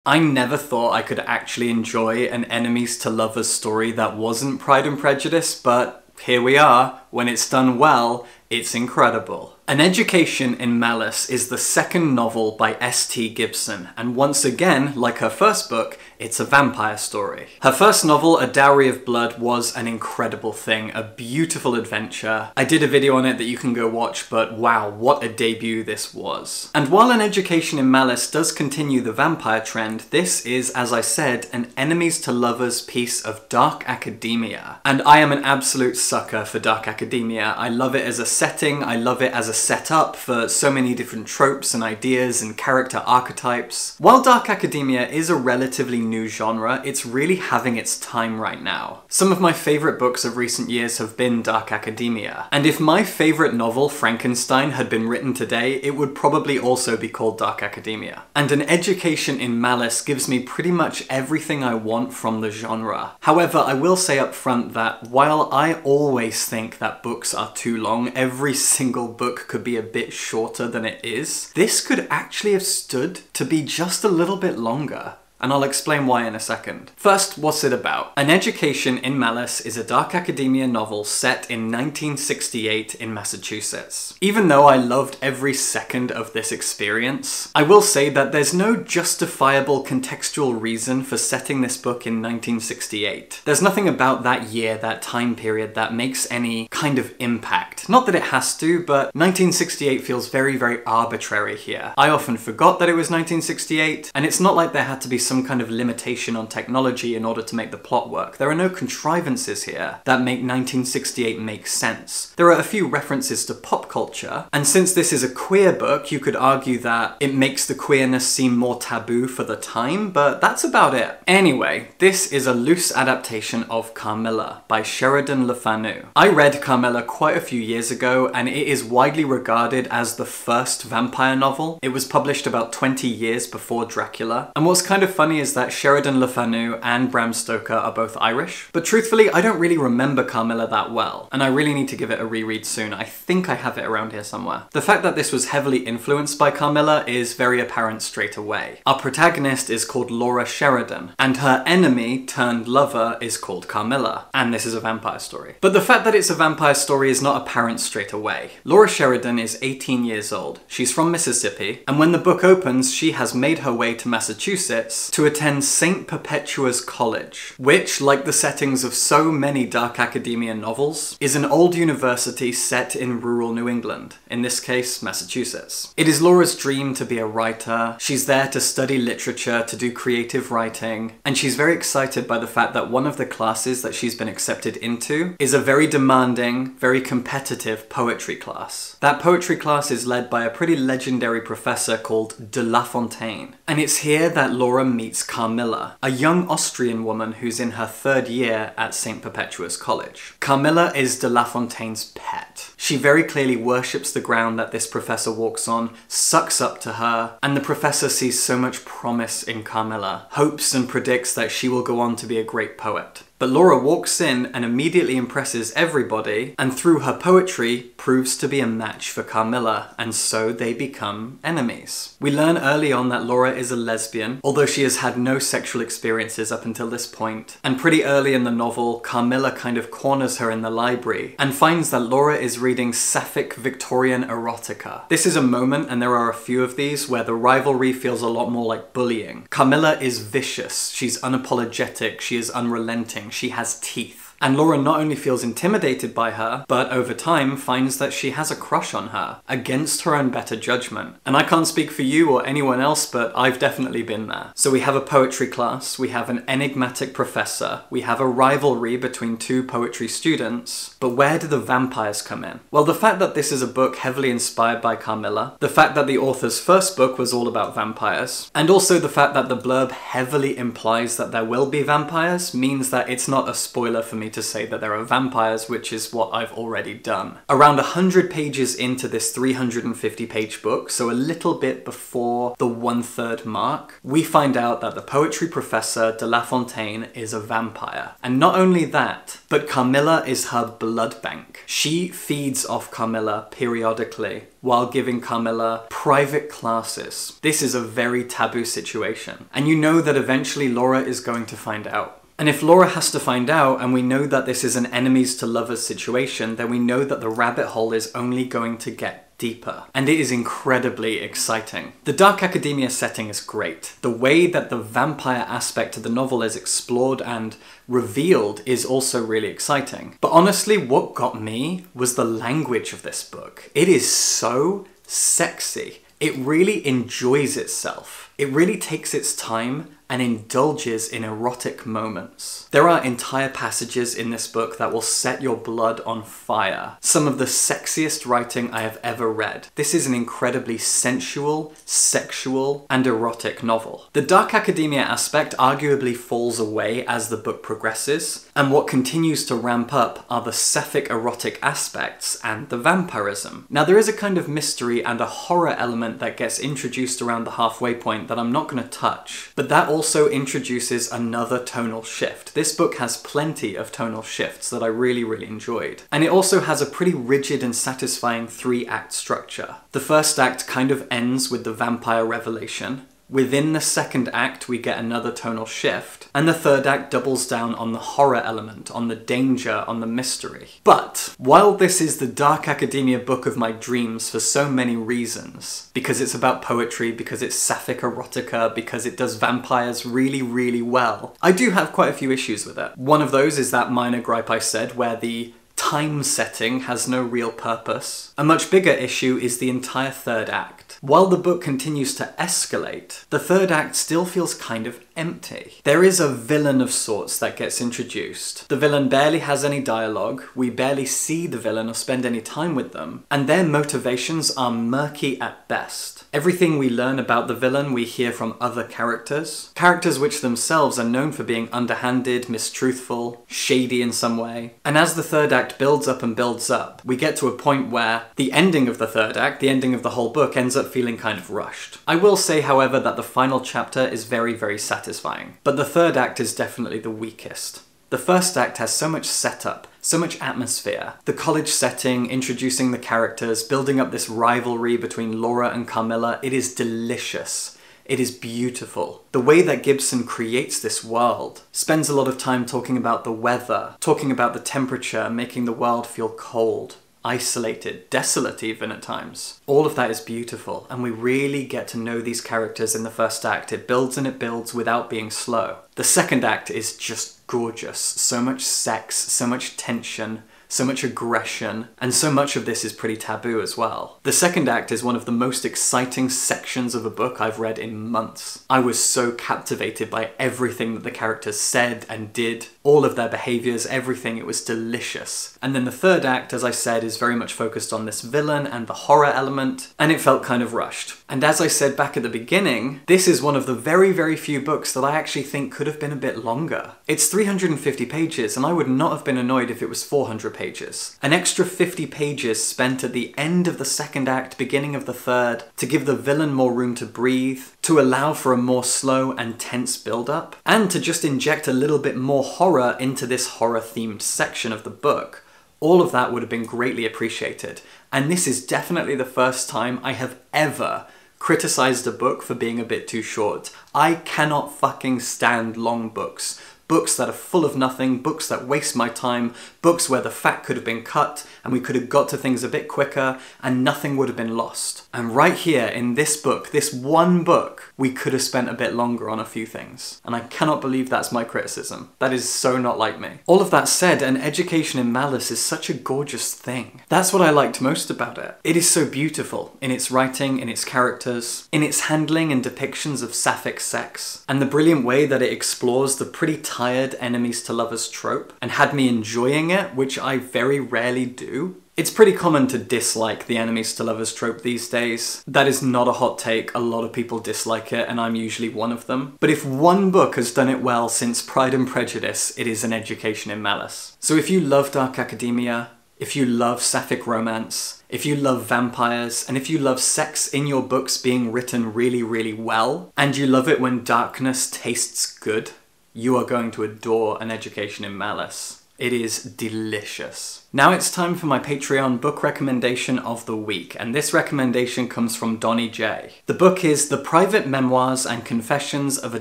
I never thought I could actually enjoy an enemies to lovers story that wasn't Pride and Prejudice, but here we are. When it's done well, it's incredible. An Education in Malice is the second novel by S.T. Gibson, and once again, like her first book, it's a vampire story. Her first novel, A Dowry of Blood, was an incredible thing, a beautiful adventure. I did a video on it that you can go watch, but wow, what a debut this was. And while An Education in Malice does continue the vampire trend, this is, as I said, an enemies to lovers piece of dark academia. And I am an absolute sucker for dark academia. I love it as a setting, I love it as a setup for so many different tropes and ideas and character archetypes. While dark academia is a relatively new genre, it's really having its time right now. Some of my favourite books of recent years have been dark academia, and if my favourite novel, Frankenstein, had been written today, it would probably also be called dark academia. And An Education in Malice gives me pretty much everything I want from the genre. However, I will say up front that while I always think that books are too long, every single book could be a bit shorter than it is, this could actually have stood to be just a little bit longer. And I'll explain why in a second. First, what's it about? An Education in Malice is a dark academia novel set in 1968 in Massachusetts. Even though I loved every second of this experience, I will say that there's no justifiable contextual reason for setting this book in 1968. There's nothing about that year, that time period, that makes any kind of impact. Not that it has to, but 1968 feels very, very arbitrary here. I often forgot that it was 1968, and it's not like there had to be some kind of limitation on technology in order to make the plot work. There are no contrivances here that make 1968 make sense. There are a few references to pop culture, and since this is a queer book, you could argue that it makes the queerness seem more taboo for the time, but that's about it. Anyway, this is a loose adaptation of Carmilla by Sheridan Le Fanu. I read Carmilla quite a few years ago, and it is widely regarded as the first vampire novel. It was published about 20 years before Dracula, and what's kind of funny is that Sheridan Le Fanu and Bram Stoker are both Irish, but truthfully I don't really remember Carmilla that well, and I really need to give it a reread soon. I think I have it around here somewhere. The fact that this was heavily influenced by Carmilla is very apparent straight away. Our protagonist is called Laura Sheridan, and her enemy turned lover is called Carmilla, and this is a vampire story. But the fact that it's a vampire story is not apparent straight away. Laura Sheridan is 18 years old, she's from Mississippi, and when the book opens she has made her way to Massachusetts to attend St. Perpetua's College, which, like the settings of so many dark academia novels, is an old university set in rural New England, in this case, Massachusetts. It is Laura's dream to be a writer, she's there to study literature, to do creative writing, and she's very excited by the fact that one of the classes that she's been accepted into is a very demanding, very competitive poetry class. That poetry class is led by a pretty legendary professor called de La Fontaine, and it's here that Laura meets Carmilla, a young Austrian woman who's in her third year at St. Perpetua's College. Carmilla is de La Fontaine's pet. She very clearly worships the ground that this professor walks on, sucks up to her, and the professor sees so much promise in Carmilla, hopes and predicts that she will go on to be a great poet. But Laura walks in and immediately impresses everybody, and through her poetry proves to be a match for Carmilla, and so they become enemies. We learn early on that Laura is a lesbian, although she has had no sexual experiences up until this point. And pretty early in the novel, Carmilla kind of corners her in the library and finds that Laura is reading sapphic Victorian erotica. This is a moment, and there are a few of these, where the rivalry feels a lot more like bullying. Carmilla is vicious, she's unapologetic, she is unrelenting. She has teeth. And Laura not only feels intimidated by her, but over time finds that she has a crush on her, against her own better judgment. And I can't speak for you or anyone else, but I've definitely been there. So we have a poetry class, we have an enigmatic professor, we have a rivalry between two poetry students, but where do the vampires come in? Well, the fact that this is a book heavily inspired by Carmilla, the fact that the author's first book was all about vampires, and also the fact that the blurb heavily implies that there will be vampires means that it's not a spoiler for me me to say that there are vampires, which is what I've already done. Around 100 pages into this 350-page book, so a little bit before the 1/3 mark, we find out that the poetry professor de La Fontaine is a vampire. And not only that, but Carmilla is her blood bank. She feeds off Carmilla periodically while giving Carmilla private classes. This is a very taboo situation. And you know that eventually Laura is going to find out. And if Laura has to find out, and we know that this is an enemies to lovers situation, then we know that the rabbit hole is only going to get deeper. And it is incredibly exciting. The Dark Academia setting is great. The way that the vampire aspect of the novel is explored and revealed is also really exciting. But honestly, what got me was the language of this book. It is so sexy. It really enjoys itself. It really takes its time and indulges in erotic moments. There are entire passages in this book that will set your blood on fire. Some of the sexiest writing I have ever read. This is an incredibly sensual, sexual, and erotic novel. The Dark Academia aspect arguably falls away as the book progresses, and what continues to ramp up are the sapphic erotic aspects and the vampirism. Now there is a kind of mystery and a horror element that gets introduced around the halfway point that I'm not going to touch, but that also introduces another tonal shift. This book has plenty of tonal shifts that I really enjoyed. And it also has a pretty rigid and satisfying 3-act structure. The first act kind of ends with the vampire revelation. Within the second act, we get another tonal shift, and the third act doubles down on the horror element, on the danger, on the mystery. But while this is the Dark Academia book of my dreams for so many reasons, because it's about poetry, because it's sapphic erotica, because it does vampires really well, I do have quite a few issues with it. One of those is that minor gripe I said, where the time setting has no real purpose. A much bigger issue is the entire third act. While the book continues to escalate, the third act still feels kind of empty. There is a villain of sorts that gets introduced. The villain barely has any dialogue, we barely see the villain or spend any time with them, and their motivations are murky at best. Everything we learn about the villain we hear from other characters. Characters which themselves are known for being underhanded, mistruthful, shady in some way. And as the third act builds up and builds up, we get to a point where the ending of the third act, the ending of the whole book, ends up feeling kind of rushed. I will say, however, that the final chapter is very satisfying, but the third act is definitely the weakest. The first act has so much setup, so much atmosphere. The college setting, introducing the characters, building up this rivalry between Laura and Carmilla, it is delicious. It is beautiful. The way that Gibson creates this world, spends a lot of time talking about the weather, talking about the temperature, making the world feel cold, isolated, desolate even at times. All of that is beautiful, and we really get to know these characters in the first act. It builds and it builds without being slow. The second act is just gorgeous. So much sex, so much tension, so much aggression, and so much of this is pretty taboo as well. The second act is one of the most exciting sections of a book I've read in months. I was so captivated by everything that the characters said and did, all of their behaviours, everything. It was delicious. And then the third act, as I said, is very much focused on this villain and the horror element, and it felt kind of rushed. And as I said back at the beginning, this is one of the very few books that I actually think could have been a bit longer. It's 350 pages, and I would not have been annoyed if it was 400 pages. An extra 50 pages spent at the end of the second act, beginning of the third, to give the villain more room to breathe, to allow for a more slow and tense build-up, and to just inject a little bit more horror into this horror-themed section of the book. All of that would have been greatly appreciated. And this is definitely the first time I have ever criticized a book for being a bit too short. I cannot fucking stand long books. Books that are full of nothing, books that waste my time, books where the fat could have been cut and we could have got to things a bit quicker and nothing would have been lost. And right here in this book, this one book, we could have spent a bit longer on a few things. And I cannot believe that's my criticism. That is so not like me. All of that said, an education in Malice is such a gorgeous thing. That's what I liked most about it. It is so beautiful in its writing, in its characters, in its handling and depictions of sapphic sex, and the brilliant way that it explores the pretty tired enemies to lovers trope and had me enjoying it, which I very rarely do. It's pretty common to dislike the enemies to lovers trope these days. That is not a hot take, a lot of people dislike it, and I'm usually one of them. But if one book has done it well since Pride and Prejudice, it is An Education in Malice. So if you love dark academia, if you love sapphic romance, if you love vampires, and if you love sex in your books being written really, really well, and you love it when darkness tastes good, you are going to adore An Education in Malice. It is delicious. Now it's time for my Patreon book recommendation of the week, and this recommendation comes from Donnie J. The book is The Private Memoirs and Confessions of a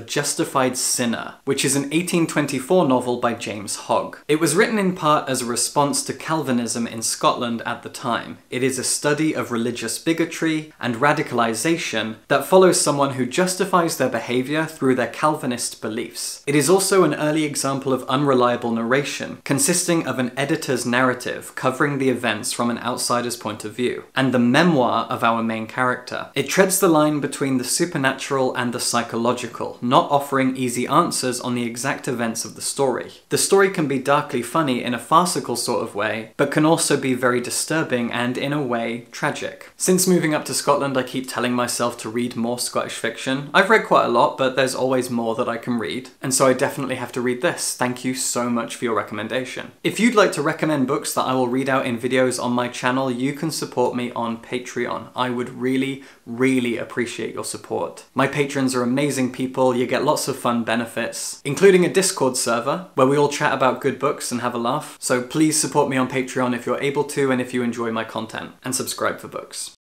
Justified Sinner, which is an 1824 novel by James Hogg. It was written in part as a response to Calvinism in Scotland at the time. It is a study of religious bigotry and radicalization that follows someone who justifies their behavior through their Calvinist beliefs. It is also an early example of unreliable narration, consisting of an editor's narrative covering the events from an outsider's point of view, and the memoir of our main character. It treads the line between the supernatural and the psychological, not offering easy answers on the exact events of the story. The story can be darkly funny in a farcical sort of way, but can also be very disturbing and, in a way, tragic. Since moving up to Scotland, I keep telling myself to read more Scottish fiction. I've read quite a lot, but there's always more that I can read, and so I definitely have to read this. Thank you so much for your recommendation. If you'd like to recommend books that I will read out in videos on my channel, you can support me on Patreon. I would really, really appreciate your support. My patrons are amazing people, you get lots of fun benefits, including a Discord server where we all chat about good books and have a laugh. So please support me on Patreon if you're able to and if you enjoy my content, and subscribe for books.